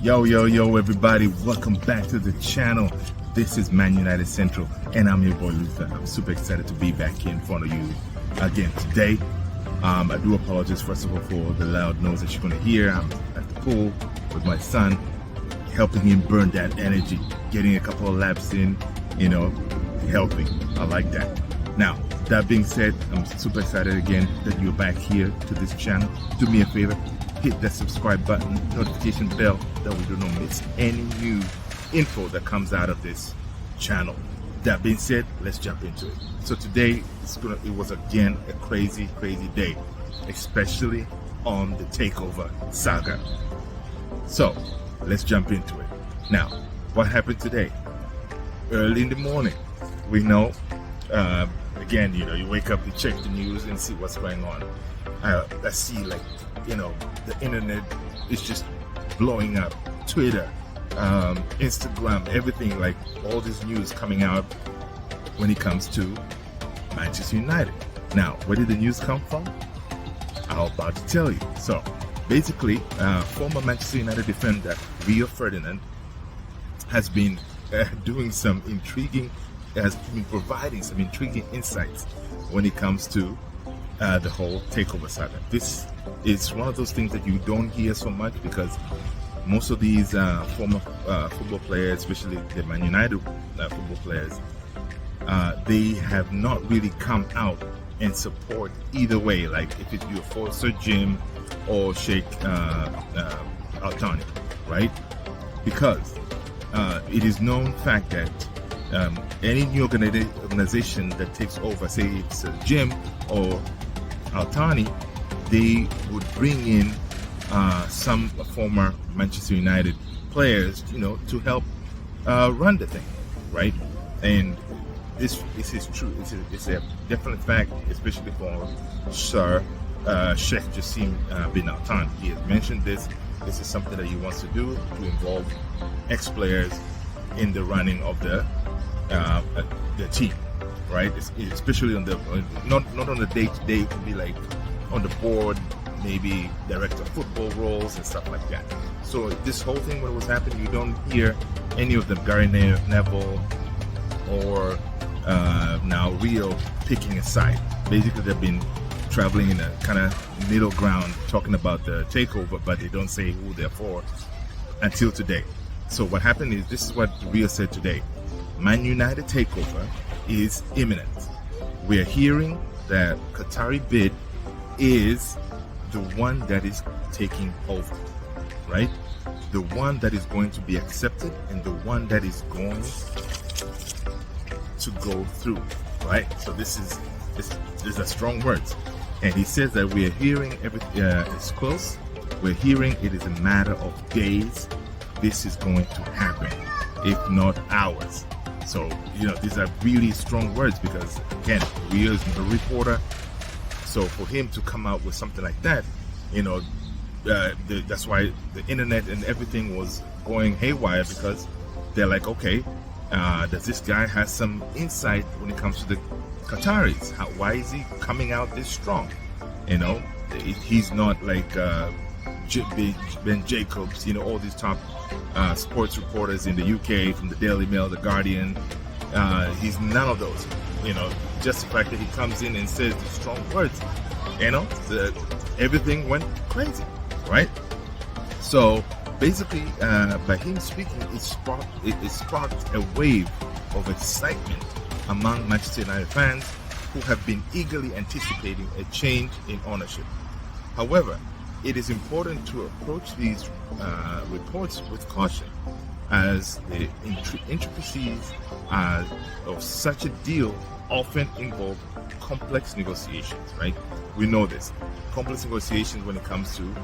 Yo, everybody, welcome back to the channel. This is Man United Central, and I'm your boy Luther. I'm super excited to be back here in front of you again today. I do apologize, first of all, for the loud noise that you're going to hear. I'm at the pool with my son, helping him burn that energy, getting a couple of laps in, helping. I like that. Now, that being said, I'm super excited again that you're back here to this channel. Do me a favor, hit that subscribe button, notification bell, that we do not miss any new info that comes out of this channel. That being said, let's jump into it. So today, it was again a crazy day, especially on the Takeover saga. So let's jump into it. Now, what happened today? Early in the morning, we know, again, you wake up, you check the news and see what's going on. I see, the internet is just blowing up. Twitter, Instagram, everything, like all this news coming out when it comes to Manchester United. Now, where did the news come from? I'm about to tell you. So, basically, former Manchester United defender Rio Ferdinand has been providing some intriguing insights when it comes to the whole Takeover saga. This is one of those things that you don't hear so much because most of these former football players, especially the Man United football players, they have not really come out and support either way. Like if you're for Sir Jim or Sheikh Al-Thani, right? Because it is known fact that any new organization that takes over, say it's Jim or Al-Thani, they would bring in some former Manchester United players, to help run the thing, right? And this is true. It's a definite fact, especially for Sir Sheikh Jassim bin Al-Thani. He has mentioned this. This is something that he wants to do to involve ex-players in the running of the team, right? Especially on the not on the day-to-day. It could be like on the board, maybe director of football roles and stuff like that. So this whole thing, when it was happening, you don't hear any of them, Gary Neville or now Rio, picking a side. Basically, they've been traveling in a kind of middle ground, talking about the takeover, but they don't say who they're for until today. So what happened is, this is what Rio said today: Man United takeover is imminent. We're hearing that Qatari bid is the one that is taking over, right? The one that is going to be accepted and the one that is going to go through, right? So these are strong words. And he says that we are hearing everything is close. We're hearing it is a matter of days. This is going to happen, if not hours. So, these are really strong words because, again, Rio is a reporter. So for him to come out with something like that, that's why the internet and everything was going haywire, because they're like, okay, does this guy have some insight when it comes to the Qataris? Why is he coming out this strong? He's not like Ben Jacobs, all these top sports reporters in the UK, from the Daily Mail, the Guardian. He's none of those. Just the fact that he comes in and says the strong words, everything went crazy, right? So basically, by him speaking, it sparked a wave of excitement among Manchester United fans who have been eagerly anticipating a change in ownership. However, it is important to approach these reports with caution, as the intricacies of such a deal often involve complex negotiations, right? We know this. Complex negotiations when it comes to,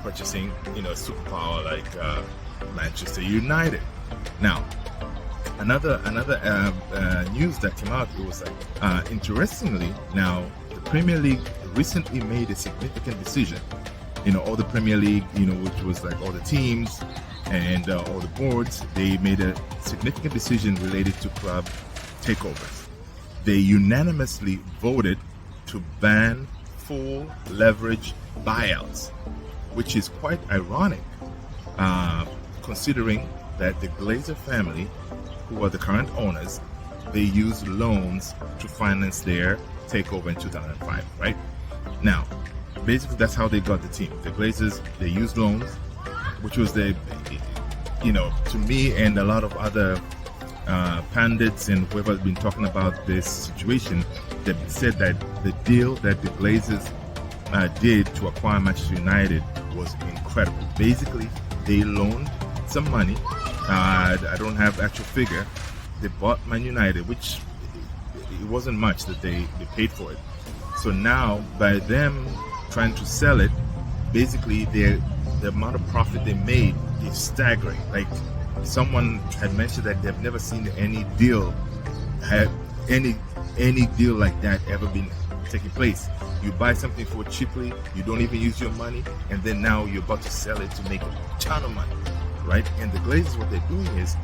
purchasing, a superpower like Manchester United. Now, another news that came out, it was like, interestingly, now the Premier League recently made a significant decision. All the Premier League, which was like all the teams and all the boards, they made a significant decision related to club takeovers. They unanimously voted to ban full leverage buyouts, which is quite ironic considering that the Glazer family, who are the current owners, they used loans to finance their takeover in 2005, right? Now, basically that's how they got the team. The Glazers, they used loans, which was the, to me and a lot of other pundits and whoever has been talking about this situation, they said that the deal that the Glazers did to acquire Manchester United was incredible. Basically, they loaned some money. I don't have actual figure. They bought Man United, which it wasn't much that they paid for it. So now, by them trying to sell it, basically the amount of profit they made is staggering. Like someone had mentioned that they've never seen any deal like that ever been taking place. You buy something for cheaply, you don't even use your money, and then now you're about to sell it to make a ton of money, right? And the Glazers, what they're doing is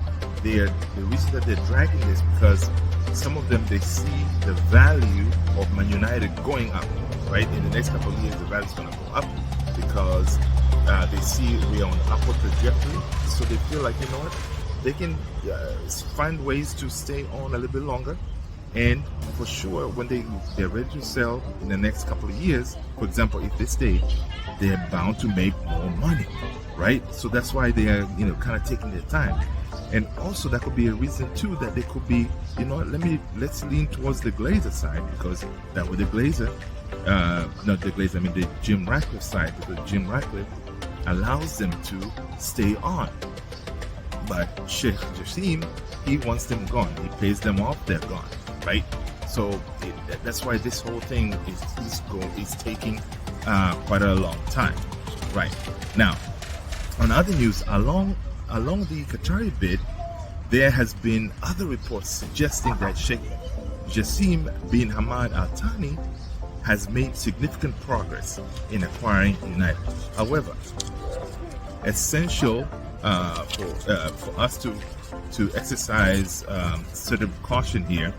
the reason that they're dragging this because some of them, they see the value of Man United going up, right? In the next couple of years, the value is going to go up because they see we are on an upward trajectory. So they feel like, you know what, they can find ways to stay on a little bit longer. And for sure, when they're ready to sell in the next couple of years, for example, if they stay, they're bound to make more money, right? So that's why they are, kind of taking their time. And also that could be a reason too that they could be, let's lean towards the Glazer side, because that with the Glazer, the Jim Ratcliffe side, because Jim Ratcliffe allows them to stay on. But Sheikh Jassim, he wants them gone. He pays them off, they're gone, right? So that's why this whole thing is taking quite a long time, right? Now, on other news, along the Qatari bid, there has been other reports suggesting that Sheikh Jassim bin Hamad Al Thani has made significant progress in acquiring United. However, essential for us to exercise certain caution here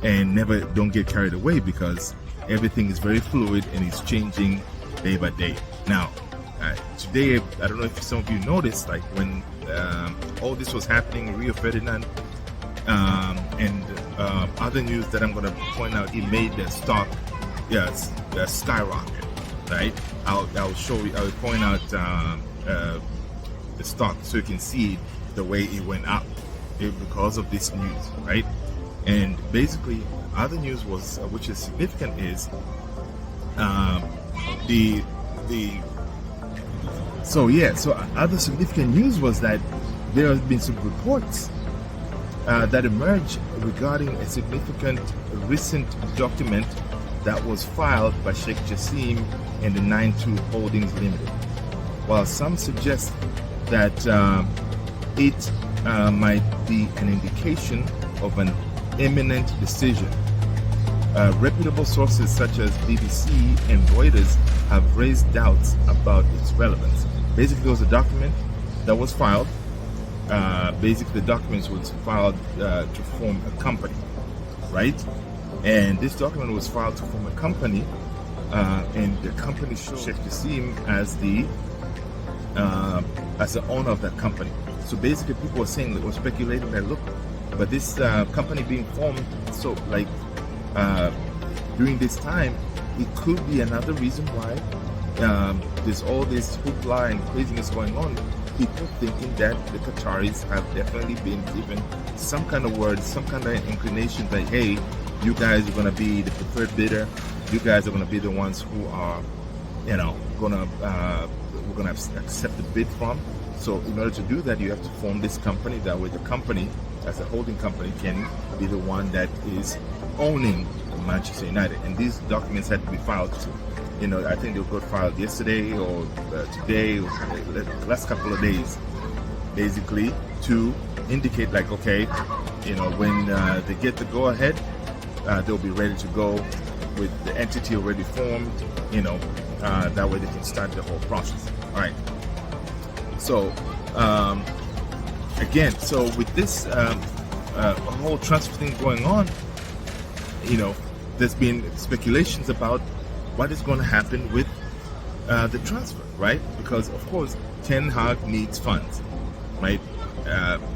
and don't get carried away, because everything is very fluid and it's changing day by day. Now, today, I don't know if some of you noticed, like when all this was happening, Rio Ferdinand and other news that I'm going to point out, it made the stock skyrocket, right? I'll point out the stock so you can see the way it went up because of this news, right? And basically, other news was, which is significant, is So other significant news was that there have been some reports that emerged regarding a significant recent document that was filed by Sheikh Jassim and the 9-2 Holdings Limited. While some suggest that it might be an indication of an imminent decision, reputable sources such as BBC and Reuters have raised doubts about its relevance. Basically, there was a document that was filed. The documents was filed to form a company, right? And this document was filed to form a company, and the company showed Sheikh Jassim as the owner of that company. So basically, people were saying, they were speculating that, look, but this company being formed, so like during this time, it could be another reason why there's all this hoopla and craziness going on. People thinking that the Qataris have definitely been given some kind of word, some kind of inclination that, hey, you guys are going to be the preferred bidder. You guys are going to be the ones who are, we're going to accept the bid from. So in order to do that, you have to form this company. That way the company, as a holding company, can be the one that is owning Manchester United. And these documents had to be filed to, I think they got filed yesterday or today, or the last couple of days, basically to indicate like, okay, when they get the go ahead, they'll be ready to go with the entity already formed, that way they can start the whole process. All right. So, again, with this whole transfer thing going on, there's been speculations about what is going to happen with the transfer, right? Because, of course, Ten Hag needs funds. right?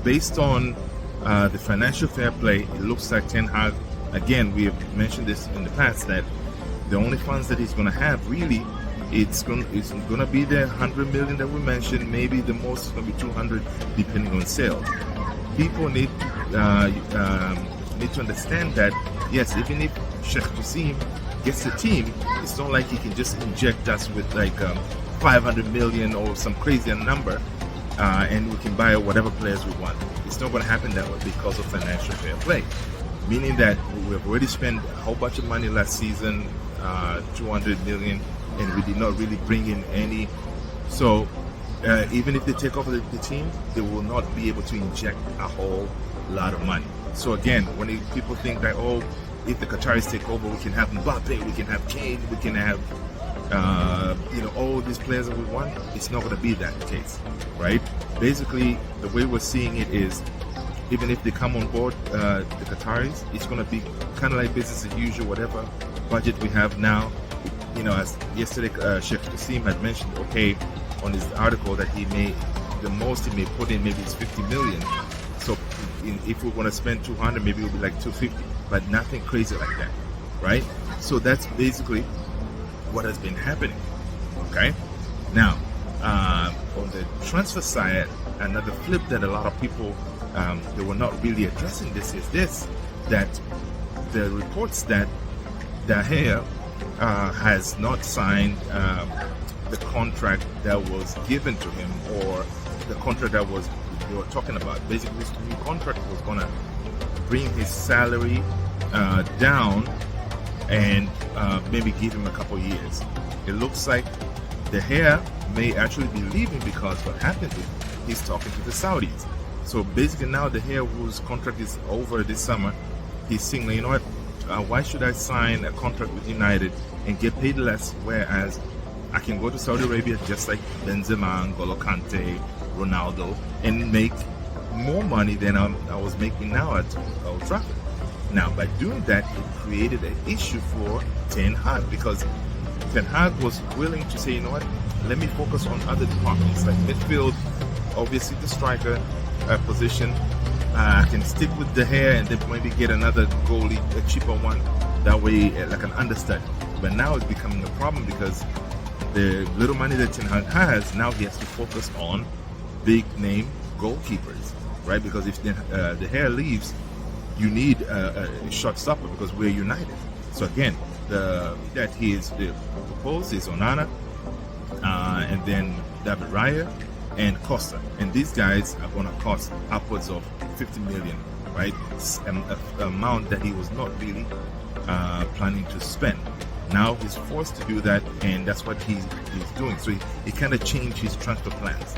Based on the financial fair play, it looks like Ten Hag, again, we have mentioned this in the past, that the only funds that he's going to have really, it's going to be the 100 million that we mentioned. Maybe the most is going to be 200, depending on sales. People need to understand that, yes, even if Sheikh Jassim gets the team, it's not like he can just inject us with like 500 million or some crazy number, and we can buy whatever players we want. It's not going to happen that way because of financial fair play. Meaning that we've already spent a whole bunch of money last season, 200 million, and we did not really bring in any. So even if they take over the team, they will not be able to inject a whole lot of money. So again, when people think that, oh, if the Qataris take over, we can have Mbappe, we can have Kane, we can have all these players that we want, it's not going to be that case, right? Basically, the way we're seeing it is, even if they come on board, the Qataris, it's going to be kind of like business as usual, whatever budget we have now. As yesterday, Sheikh Jassim had mentioned, okay, on his article that the most he may put in maybe is 50 million. So if we're going to spend 200, maybe it'll be like 250, but nothing crazy like that, right? So that's basically what has been happening. Okay, now on the transfer side, another flip that a lot of people they were not really addressing this is this, that the reports that De Gea has not signed the contract that was given to him, or the contract that they were talking about. Basically, this new contract was going to bring his salary down and maybe give him a couple years. It looks like De Gea may actually be leaving because what happened is he's talking to the Saudis. So basically now De Gea, whose contract is over this summer, he's saying, you know what, why should I sign a contract with United and get paid less, whereas I can go to Saudi Arabia just like Benzema, N'Golo Kante, Ronaldo, and make more money than I was making now at Old Trafford. Now, by doing that, it created an issue for Ten Hag, because Ten Hag was willing to say, you know what, let me focus on other departments like midfield, obviously the striker position. I can stick with De Gea and then maybe get another goalie, a cheaper one, that way like an understudy. But now it's becoming a problem because the little money that Ten Hag has, now he has to focus on big name goalkeepers, right? Because if De Gea leaves, you need a shot stopper because we're United. So again, that he is proposed is Onana, and then David Raya and Costa, and these guys are going to cost upwards of 50 million, right? An amount that he was not really planning to spend. Now he's forced to do that, and that's what he's doing. So he kind of changed his transfer plans.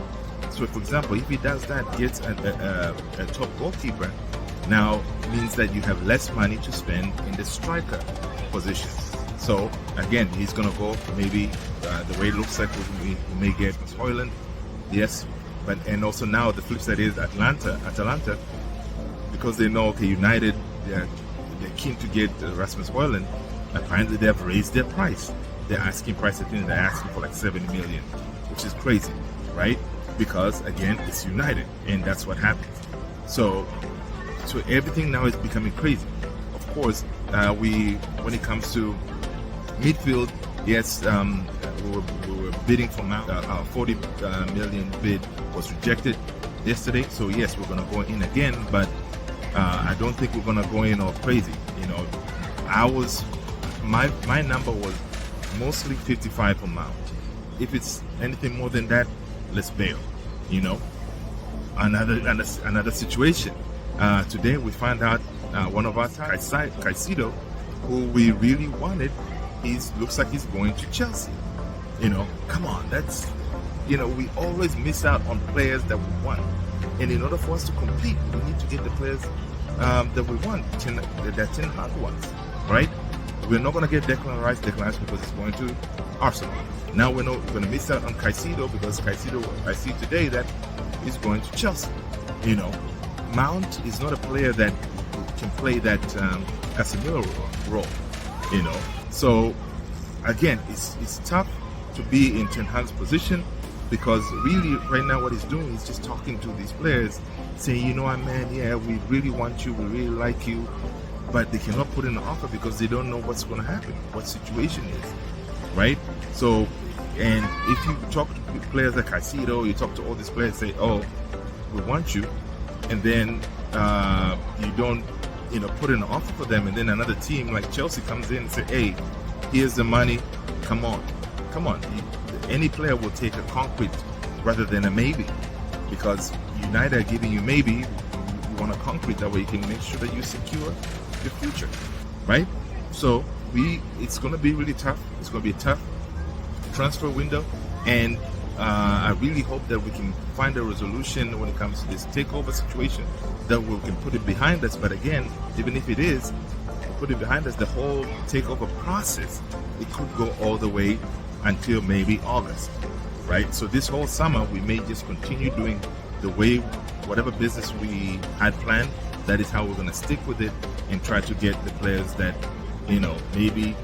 So for example, if he does that, gets a top goalkeeper, now means that you have less money to spend in the striker position. So again, he's going to go maybe the way it looks like we may get Højlund, yes, and also now the flip side is Atalanta, because they know, okay, United, they're keen to get Rasmus Højlund. Apparently they have raised their price. Their asking price, I think they're asking for like 70 million, which is crazy, right? Because again, it's United, and that's what happens. So everything now is becoming crazy. Of course, when it comes to midfield, yes, we were bidding for our 40 million bid was rejected yesterday. So yes, we're going to go in again, but I don't think we're going to go in all crazy. My number was mostly 55 for Mount. If it's anything more than that, let's bail. Another situation. Today we found out one of our Caicedo, who we really wanted, looks like he's going to Chelsea. Come on, that's we always miss out on players that we want, and in order for us to compete, we need to get the players that we want, that Ten Hag wants, right? We're not going to get Declan Rice because it's going to Arsenal. Now we're going to miss out on Caicedo because Caicedo, I see today that he's going to Chelsea. Mount is not a player that can play that Casemiro role. So again, it's tough to be in Ten Hag's position, because really right now what he's doing is just talking to these players, saying, you know what, man, yeah, we really want you, we really like you, but they cannot put in an offer because they don't know what's going to happen, what situation is, right? So, and if you talk to players like Caicedo, you talk to all these players, say, oh, we want you, and then you don't, put in an offer for them, and then another team like Chelsea comes in and say, hey, here's the money, come on. Any player will take a concrete rather than a maybe, because United are giving you maybe, you want a concrete, that way you can make sure that you secure your future, right? So it's going to be really tough. It's going to be a tough transfer window, and I really hope that we can find a resolution when it comes to this takeover situation, that we can put it behind us. But again, even if it is, put it behind us, the whole takeover process, it could go all the way until maybe August, right? So this whole summer, we may just continue doing the way, whatever business we had planned, that is how we're going to stick with it and try to get the players that, maybe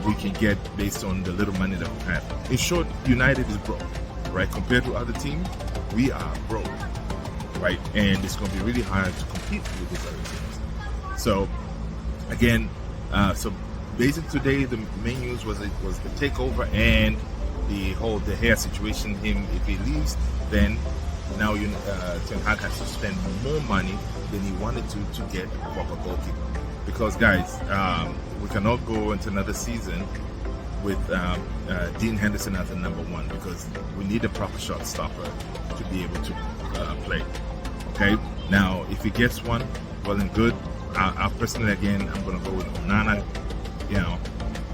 we can get based on the little money that we have. In short, United is broke, right? Compared to other teams, we are broke, right? And it's going to be really hard to compete with these other teams. So again, basically today the main news was the takeover and the whole De Gea situation. Him, if he leaves, then now Ten Hag has to spend more money than he wanted to get a proper goalkeeper. Because guys, we cannot go into another season with Dean Henderson as the number one, because we need a proper shot stopper to be able to play. Okay, now if he gets one, well and good. I personally, again, I'm going to go with Onana,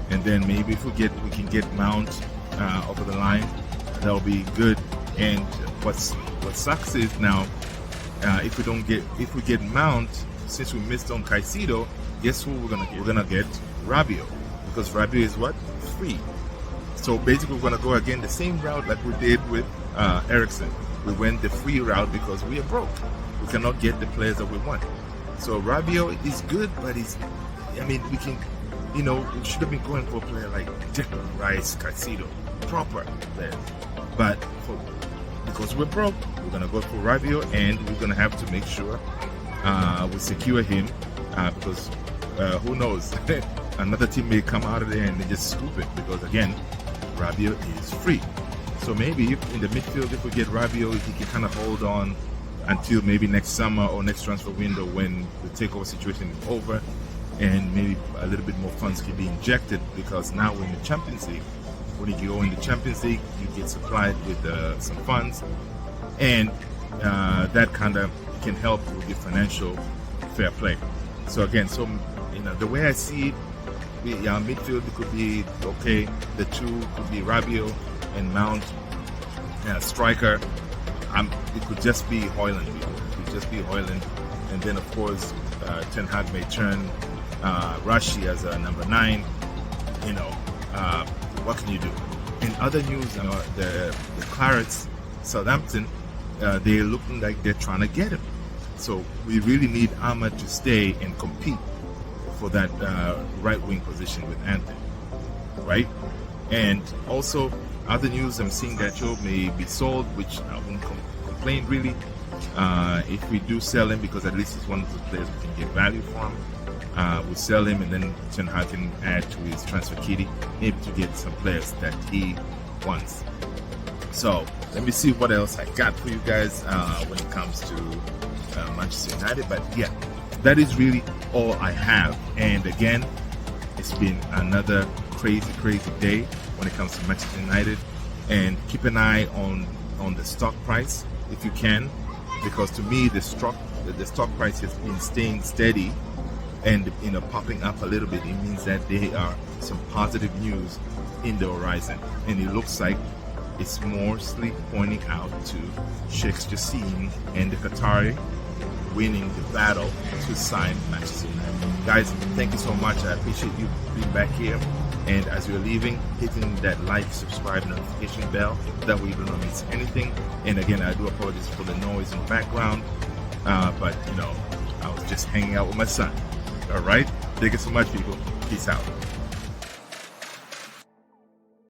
and then maybe if we can get Mount over the line, that'll be good. And what sucks is now, if we get Mount, since we missed on Caicedo, guess who we're gonna get? Rabiot, because Rabiot is what? Free. So basically, we're gonna go again the same route like we did with Eriksen. We went the free route because we are broke. We cannot get the players that we want. So Rabiot is good, but we can, we should have been going for a player like Declan Rice, Caicedo, proper players. But because we're broke, we're gonna go for Rabiot, and we're gonna have to make sure we secure him, because who knows, another team may come out of there and they just scoop it, because again, Rabiot is free. So maybe in the midfield, if we get Rabiot, he can kind of hold on until maybe next summer or next transfer window, when the takeover situation is over, and maybe a little bit more funds can be injected, because now we're in the Champions League. When you go in the Champions League, you get supplied with some funds, and that kind of can help with the financial fair play. So again, the way I see it, midfield, it could be okay. The two could be Rabiot and Mount. Striker, it could just be Højlund. It could just be Højlund, and then of course Ten Hag may turn Rashi as a number 9. What can you do? In other news, the Clarets, Southampton, they're looking like they're trying to get him. So we really need Ahmad to stay and compete for that right wing position with Anthony, right? And also, other news, I'm seeing that Joe may be sold, which I wouldn't complain really if we do sell him, because at least he's one of the players we can get value from. We'll sell him, and then Ten Hag can add to his transfer kitty, maybe to get some players that he wants. So let me see what else I got for you guys when it comes to Manchester United. But yeah, that is really all I have. And again, it's been another crazy day when it comes to Manchester United. And keep an eye on the stock price if you can, because to me the stock price has been staying steady and popping up a little bit. It means that there are some positive news in the horizon, and it looks like it's mostly pointing out to Sheikh Jassim and the Qatari winning the battle to sign Manchester United. Guys, thank you so much. I appreciate you being back here, and as you're leaving, hitting that like, subscribe, notification bell, that way you don't miss anything. And again, I do apologize for the noise in the background, but I was just hanging out with my son. All right, thank you so much, people. Peace out.